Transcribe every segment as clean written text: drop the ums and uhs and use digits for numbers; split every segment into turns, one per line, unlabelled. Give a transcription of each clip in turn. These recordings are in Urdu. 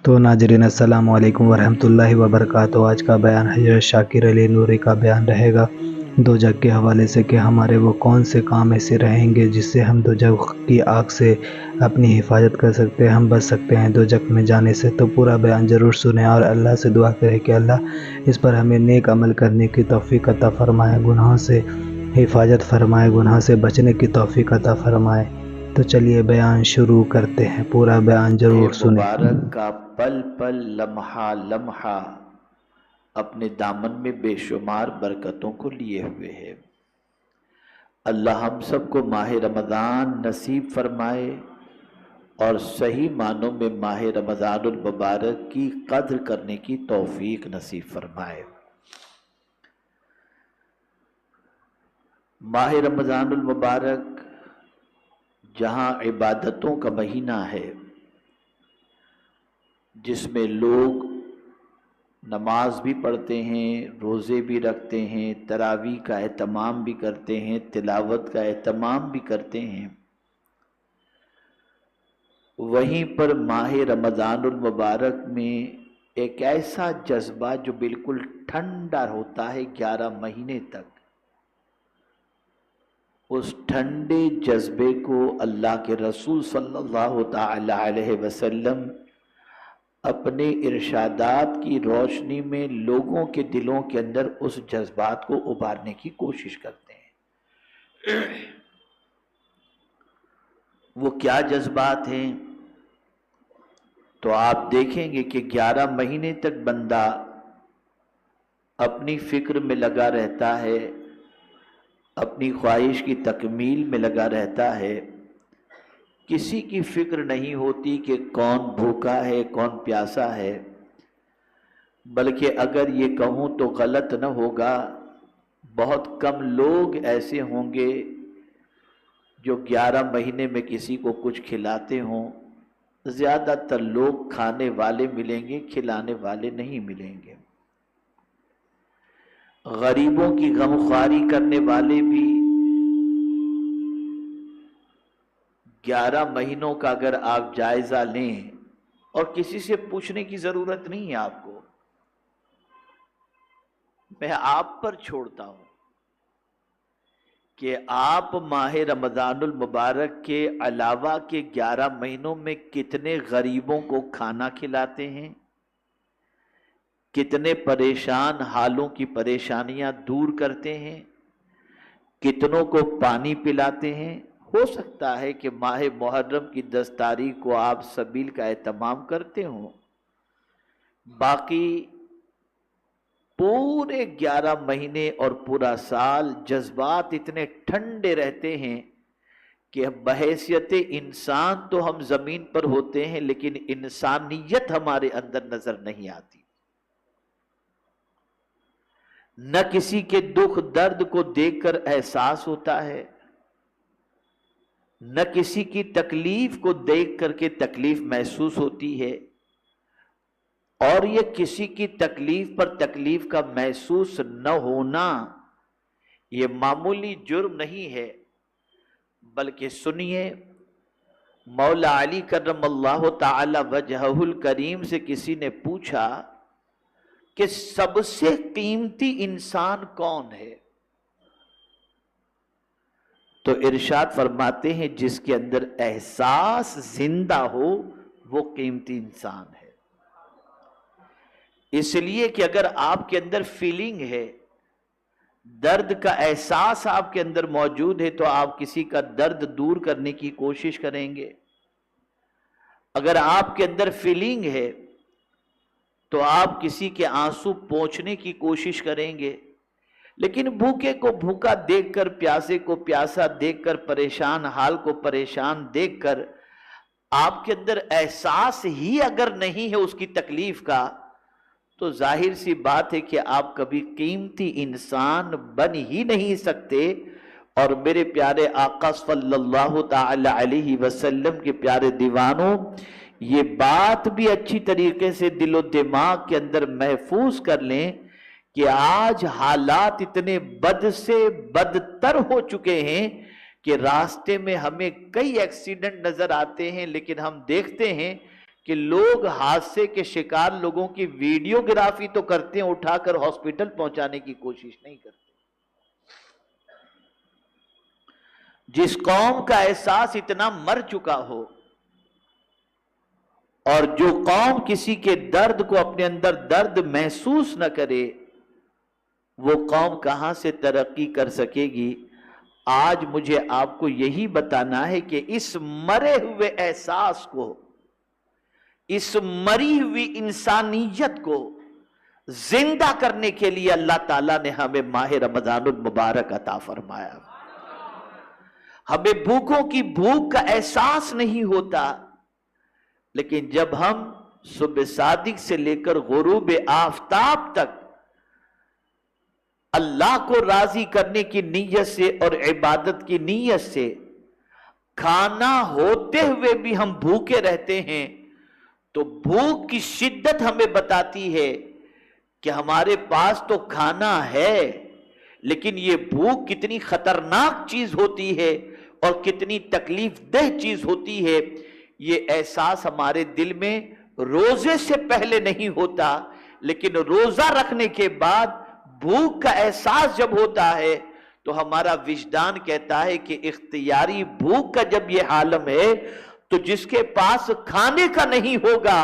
تو ناظرین السلام علیکم ورحمۃ اللہ وبرکاتہ۔ آج کا بیان حضرت شاکر علی نوری کا بیان رہے گا دوزخ کے حوالے سے کہ ہمارے وہ کون سے کام ایسے رہیں گے جس سے ہم دوزخ کی آگ سے اپنی حفاظت کر سکتے ہیں، ہم بچ سکتے ہیں دوزخ میں جانے سے۔ تو پورا بیان ضرور سنیں اور اللہ سے دعا کریں کہ اللہ اس پر ہمیں نیک عمل کرنے کی توفیق عطا فرمائے، گناہوں سے حفاظت فرمائے، گناہ سے بچنے کی توفیق عطا فرمائے۔ تو چلیے بیان شروع کرتے ہیں، پورا بیان ضرور سنیں۔
مبارک کا پل پل لمحہ لمحہ اپنے دامن میں بے شمار برکتوں کو لیے ہوئے ہے۔ اللہ ہم سب کو ماہ رمضان نصیب فرمائے اور صحیح معنوں میں ماہ رمضان المبارک کی قدر کرنے کی توفیق نصیب فرمائے۔ ماہ رمضان المبارک جہاں عبادتوں کا مہینہ ہے، جس میں لوگ نماز بھی پڑھتے ہیں، روزے بھی رکھتے ہیں، تراویح کا اہتمام بھی کرتے ہیں، تلاوت کا اہتمام بھی کرتے ہیں، وہیں پر ماہ رمضان المبارک میں ایک ایسا جذبہ جو بالکل ٹھنڈا ہوتا ہے 11 مہینے تک، اس ٹھنڈے جذبے کو اللہ کے رسول صلی اللہ تعالی علیہ وسلم اپنے ارشادات کی روشنی میں لوگوں کے دلوں کے اندر اس جذبات کو ابھارنے کی کوشش کرتے ہیں۔ وہ کیا جذبات ہیں؟ تو آپ دیکھیں گے کہ 11 مہینے تک بندہ اپنی فکر میں لگا رہتا ہے، اپنی خواہش کی تکمیل میں لگا رہتا ہے، کسی کی فکر نہیں ہوتی کہ کون بھوکا ہے کون پیاسا ہے، بلکہ اگر یہ کہوں تو غلط نہ ہوگا، بہت کم لوگ ایسے ہوں گے جو 11 مہینے میں کسی کو کچھ کھلاتے ہوں، زیادہ تر لوگ کھانے والے ملیں گے، کھلانے والے نہیں ملیں گے۔ غریبوں کی غمخواری کرنے والے بھی 11 مہینوں کا اگر آپ جائزہ لیں، اور کسی سے پوچھنے کی ضرورت نہیں ہے آپ کو، میں آپ پر چھوڑتا ہوں کہ آپ ماہ رمضان المبارک کے علاوہ کے 11 مہینوں میں کتنے غریبوں کو کھانا کھلاتے ہیں، کتنے پریشان حالوں کی پریشانیاں دور کرتے ہیں، کتنوں کو پانی پلاتے ہیں۔ ہو سکتا ہے کہ ماہ محرم کی 10 تاریخ کو آپ سبیل کا اہتمام کرتے ہوں، باقی پورے 11 مہینے اور پورا سال جذبات اتنے ٹھنڈے رہتے ہیں کہ بحیثیت انسان تو ہم زمین پر ہوتے ہیں، لیکن انسانیت ہمارے اندر نظر نہیں آتی۔ نہ کسی کے دکھ درد کو دیکھ کر احساس ہوتا ہے، نہ کسی کی تکلیف کو دیکھ کر کے تکلیف محسوس ہوتی ہے، اور یہ کسی کی تکلیف پر تکلیف کا محسوس نہ ہونا یہ معمولی جرم نہیں ہے، بلکہ سنیے، مولا علی کرم اللہ تعالی وجہہ الکریم سے کسی نے پوچھا کہ سب سے قیمتی انسان کون ہے؟ تو ارشاد فرماتے ہیں جس کے اندر احساس زندہ ہو وہ قیمتی انسان ہے۔ اس لیے کہ اگر آپ کے اندر فیلنگ ہے، درد کا احساس آپ کے اندر موجود ہے، تو آپ کسی کا درد دور کرنے کی کوشش کریں گے۔ اگر آپ کے اندر فیلنگ ہے تو آپ کسی کے آنسو پونچھنے کی کوشش کریں گے، لیکن بھوکے کو بھوکا دیکھ کر، پیاسے کو پیاسا دیکھ کر، پریشان حال کو پریشان دیکھ کر آپ کے اندر احساس ہی اگر نہیں ہے اس کی تکلیف کا، تو ظاہر سی بات ہے کہ آپ کبھی قیمتی انسان بن ہی نہیں سکتے۔ اور میرے پیارے آقا صلی اللہ تعالی علیہ وسلم کے پیارے دیوانوں، یہ بات بھی اچھی طریقے سے دل و دماغ کے اندر محفوظ کر لیں کہ آج حالات اتنے بد سے بدتر ہو چکے ہیں کہ راستے میں ہمیں کئی ایکسیڈنٹ نظر آتے ہیں، لیکن ہم دیکھتے ہیں کہ لوگ حادثے کے شکار لوگوں کی ویڈیوگرافی تو کرتے ہیں، اٹھا کر ہاسپٹل پہنچانے کی کوشش نہیں کرتے۔ جس قوم کا احساس اتنا مر چکا ہو، اور جو قوم کسی کے درد کو اپنے اندر درد محسوس نہ کرے، وہ قوم کہاں سے ترقی کر سکے گی؟ آج مجھے آپ کو یہی بتانا ہے کہ اس مرے ہوئے احساس کو، اس مری ہوئی انسانیت کو زندہ کرنے کے لیے اللہ تعالیٰ نے ہمیں ماہ رمضان المبارک عطا فرمایا۔ ہمیں بھوکوں کی بھوک کا احساس نہیں ہوتا، لیکن جب ہم صبح صادق سے لے کر غروب آفتاب تک اللہ کو راضی کرنے کی نیت سے اور عبادت کی نیت سے کھانا ہوتے ہوئے بھی ہم بھوکے رہتے ہیں، تو بھوک کی شدت ہمیں بتاتی ہے کہ ہمارے پاس تو کھانا ہے، لیکن یہ بھوک کتنی خطرناک چیز ہوتی ہے اور کتنی تکلیف دہ چیز ہوتی ہے، یہ احساس ہمارے دل میں روزے سے پہلے نہیں ہوتا، لیکن روزہ رکھنے کے بعد بھوک کا احساس جب ہوتا ہے تو ہمارا وجدان کہتا ہے کہ اختیاری بھوک کا جب یہ عالم ہے تو جس کے پاس کھانے کا نہیں ہوگا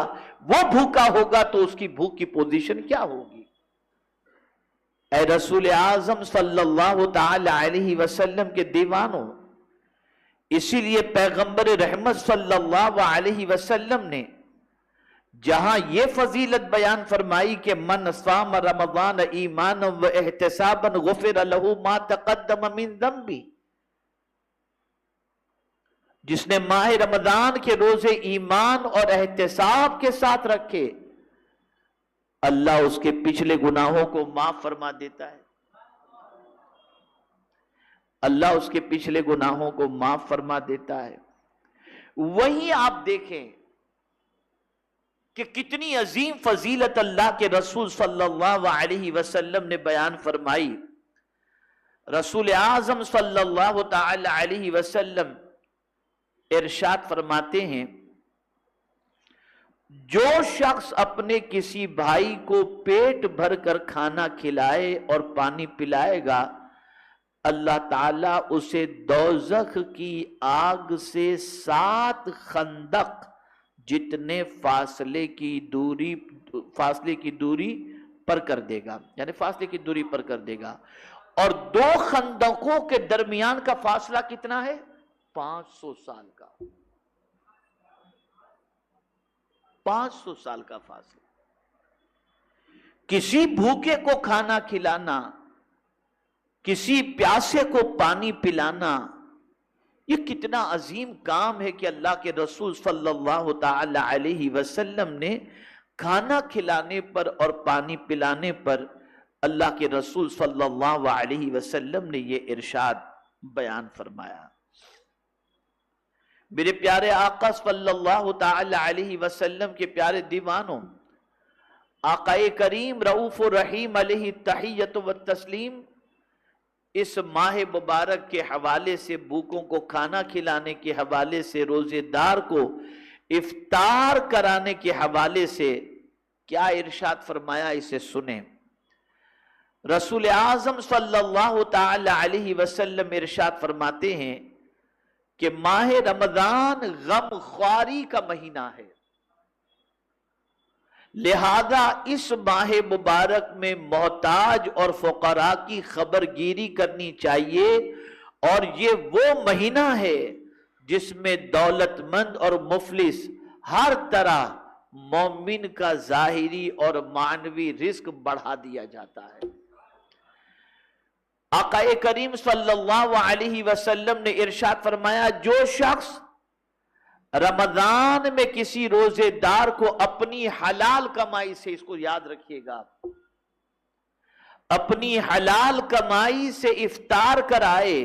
وہ بھوکا ہوگا تو اس کی بھوک کی پوزیشن کیا ہوگی؟ اے رسول اعظم صلی اللہ تعالی علیہ وسلم کے دیوانوں، اسی لیے پیغمبر رحمت صلی اللہ علیہ وسلم نے جہاں یہ فضیلت بیان فرمائی کہ من صام رمضان ایمانا و احتسابا غفر له ما تقدم من ذنبه، جس نے ماہ رمضان کے روزے ایمان اور احتساب کے ساتھ رکھے، اللہ اس کے پچھلے گناہوں کو معاف فرما دیتا ہے، اللہ اس کے پچھلے گناہوں کو معاف فرما دیتا ہے۔ وہیں آپ دیکھیں کہ کتنی عظیم فضیلت اللہ کے رسول صلی اللہ علیہ وسلم نے بیان فرمائی۔ رسول اعظم صلی اللہ تعالی علیہ وسلم ارشاد فرماتے ہیں، جو شخص اپنے کسی بھائی کو پیٹ بھر کر کھانا کھلائے اور پانی پلائے گا، اللہ تعالیٰ اسے دوزخ کی آگ سے 7 خندق جتنے فاصلے کی دوری پر کر دے گا، یعنی فاصلے کی دوری پر کر دے گا۔ اور 2 خندقوں کے درمیان کا فاصلہ کتنا ہے؟ 500 سال کا، 500 سال کا فاصلہ۔ کسی بھوکے کو کھانا کھلانا، کسی پیاسے کو پانی پلانا، یہ کتنا عظیم کام ہے کہ اللہ کے رسول صلی اللہ تعالی علیہ وسلم نے کھانا کھلانے پر اور پانی پلانے پر اللہ کے رسول صلی اللہ علیہ وسلم نے یہ ارشاد بیان فرمایا۔ میرے پیارے آقا صلی اللہ تعالی علیہ وسلم کے پیارے دیوانوں، آقا کریم رؤوف الرحیم علیہ التحیۃ والتسلیم اس ماہ مبارک کے حوالے سے، بھوکوں کو کھانا کھلانے کے حوالے سے، روزے دار کو افطار کرانے کے حوالے سے کیا ارشاد فرمایا، اسے سنیں۔ رسول اعظم صلی اللہ تعالی علیہ وسلم ارشاد فرماتے ہیں کہ ماہ رمضان غم خواری کا مہینہ ہے، لہذا اس ماہ مبارک میں محتاج اور فقراء کی خبر گیری کرنی چاہیے، اور یہ وہ مہینہ ہے جس میں دولت مند اور مفلس ہر طرح مومن کا ظاہری اور معنوی رزق بڑھا دیا جاتا ہے۔ آقا کریم صلی اللہ علیہ وسلم نے ارشاد فرمایا، جو شخص رمضان میں کسی روزے دار کو اپنی حلال کمائی سے، اس کو یاد رکھیے گا، اپنی حلال کمائی سے افطار کرائے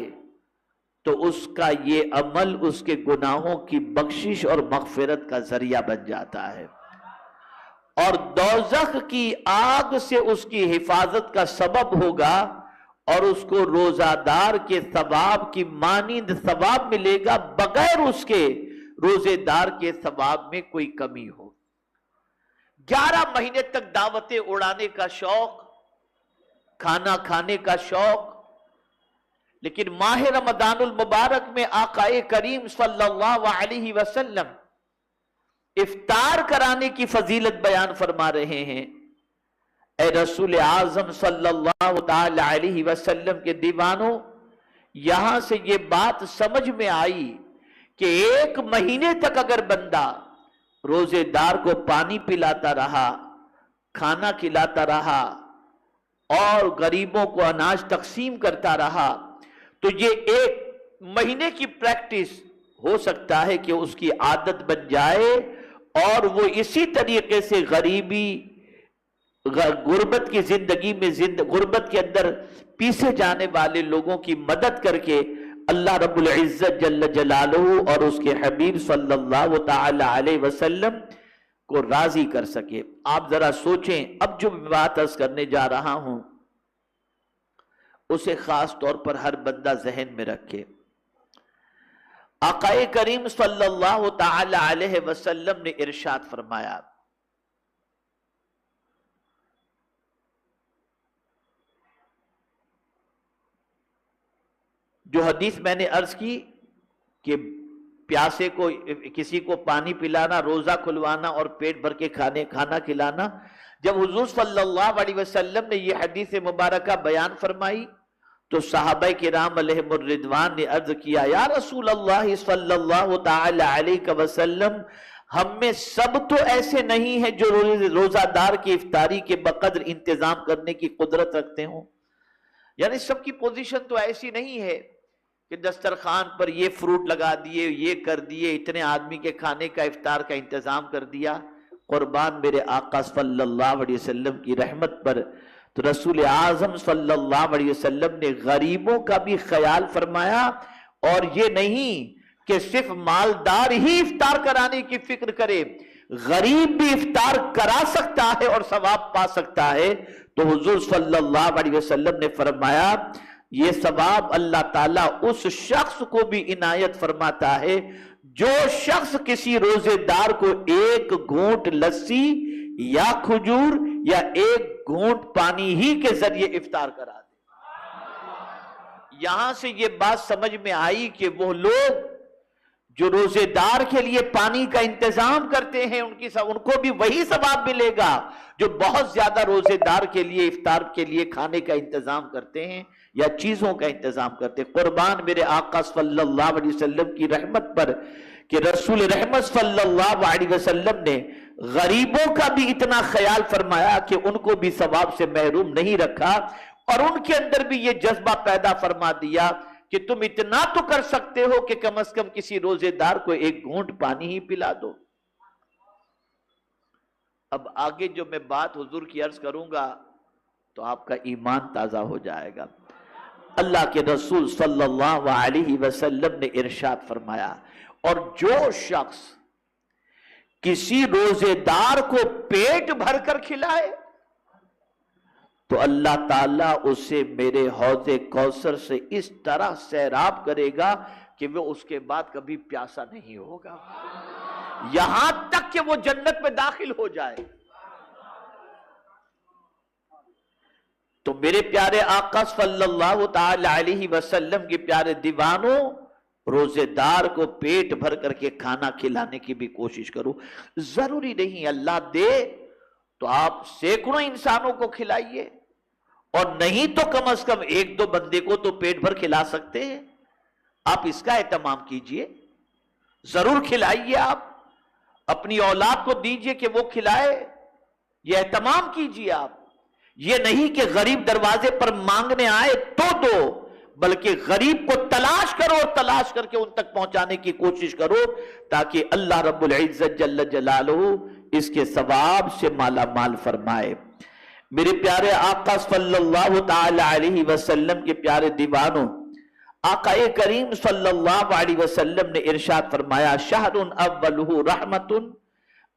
تو اس کا یہ عمل اس کے گناہوں کی بخشش اور مغفرت کا ذریعہ بن جاتا ہے۔ اور دوزخ کی آگ سے اس کی حفاظت کا سبب ہوگا اور اس کو روزہ دار کے ثواب کی مانند ثواب ملے گا بغیر اس کے روزے دار کے ثواب میں کوئی کمی ہو۔ 11 مہینے تک دعوتیں اڑانے کا شوق، کھانا کھانے کا شوق، لیکن ماہ رمضان المبارک میں آقا کریم صلی اللہ علیہ وسلم افطار کرانے کی فضیلت بیان فرما رہے ہیں۔ اے رسول اعظم صلی اللہ تعالی علیہ وسلم کے دیوانوں، یہاں سے یہ بات سمجھ میں آئی کہ 1 مہینے تک اگر بندہ روزے دار کو پانی پلاتا رہا، کھانا کھلاتا رہا اور غریبوں کو اناج تقسیم کرتا رہا تو یہ 1 مہینے کی پریکٹس ہو سکتا ہے کہ اس کی عادت بن جائے اور وہ اسی طریقے سے غربت کی زندگی میں غربت کے اندر پیسے جانے والے لوگوں کی مدد کر کے اللہ رب العزت جل جلالہ اور اس کے حبیب صلی اللہ تعالی علیہ وسلم کو راضی کر سکے۔ آپ ذرا سوچیں، اب جو بات عرض کرنے جا رہا ہوں اسے خاص طور پر ہر بندہ ذہن میں رکھے۔ آقا کریم صلی اللہ تعالی علیہ وسلم نے ارشاد فرمایا، جو حدیث میں نے عرض کی کہ پیاسے کو کسی کو پانی پلانا، روزہ کھلوانا اور پیٹ بھر کے کھانا کھلانا، جب حضور صلی اللہ علیہ وسلم نے یہ حدیث مبارکہ بیان فرمائی تو صحابہ کرام علیہم الرضوان نے عرض کیا، یا رسول اللہ صلی اللہ تعالی علیہ وسلم، ہم میں سب تو ایسے نہیں ہیں جو روزہ دار کی افطاری کے بقدر انتظام کرنے کی قدرت رکھتے ہوں۔ یعنی سب کی پوزیشن تو ایسی نہیں ہے کہ دسترخوان پر یہ فروٹ لگا دیے، یہ کر دیے، اتنے آدمی کے کھانے کا افطار کا انتظام کر دیا۔ قربان میرے آقا صلی اللہ علیہ وسلم کی رحمت پر، تو رسول اعظم صلی اللہ علیہ وسلم نے غریبوں کا بھی خیال فرمایا، اور یہ نہیں کہ صرف مالدار ہی افطار کرانے کی فکر کرے، غریب بھی افطار کرا سکتا ہے اور ثواب پا سکتا ہے۔ تو حضور صلی اللہ علیہ وسلم نے فرمایا یہ ثواب اللہ تعالیٰ اس شخص کو بھی عنایت فرماتا ہے جو شخص کسی روزے دار کو 1 گھونٹ لسی یا کھجور یا 1 گھونٹ پانی ہی کے ذریعے افطار کرا دے۔ یہاں سے یہ بات سمجھ میں آئی کہ وہ لوگ جو روزے دار کے لیے پانی کا انتظام کرتے ہیں ان کو بھی وہی ثواب ملے گا جو بہت زیادہ روزے دار کے لیے افطار کے لیے کھانے کا انتظام کرتے ہیں یا چیزوں کا انتظام کرتے ہیں۔ قربان میرے آقا صلی اللہ علیہ وسلم کی رحمت پر کہ رسول رحمت صلی اللہ علیہ وسلم نے غریبوں کا بھی اتنا خیال فرمایا کہ ان کو بھی ثواب سے محروم نہیں رکھا، اور ان کے اندر بھی یہ جذبہ پیدا فرما دیا کہ تم اتنا تو کر سکتے ہو کہ کم از کم کسی روزے دار کو 1 گھونٹ پانی ہی پلا دو۔ اب آگے جو میں بات حضور کی عرض کروں گا تو آپ کا ایمان تازہ ہو جائے گا۔ اللہ کے رسول صلی اللہ علیہ وسلم نے ارشاد فرمایا، اور جو شخص کسی روزے دار کو پیٹ بھر کر کھلائے تو اللہ تعالیٰ اسے میرے حوض کوثر سے اس طرح سیراب کرے گا کہ وہ اس کے بعد کبھی پیاسا نہیں ہوگا، یہاں تک کہ وہ جنت میں داخل ہو جائے۔ تو میرے پیارے آقا صلی اللہ تعالی علیہ وسلم کے پیارے دیوانوں، روزے دار کو پیٹ بھر کر کے کھانا کھلانے کی بھی کوشش کرو۔ ضروری نہیں اللہ دے تو آپ سینکڑوں انسانوں کو کھلائیے، اور نہیں تو کم از کم 1-2 بندے کو تو پیٹ بھر کھلا سکتے ہیں۔ آپ اس کا اہتمام کیجئے، ضرور کھلائیے، آپ اپنی اولاد کو دیجئے کہ وہ کھلائے، یہ اہتمام کیجئے۔ آپ یہ نہیں کہ غریب دروازے پر مانگنے آئے تو دو، بلکہ غریب کو تلاش کرو اور تلاش کر کے ان تک پہنچانے کی کوشش کرو تاکہ اللہ رب العزت جل جلالہ اس کے ثواب سے مالا مال فرمائے۔ میرے پیارے آقا صلی اللہ تعالی علیہ وسلم کے پیارے دیوانوں، آقا کریم صلی اللہ علیہ وسلم نے ارشاد فرمایا، شہر اولہ رحمت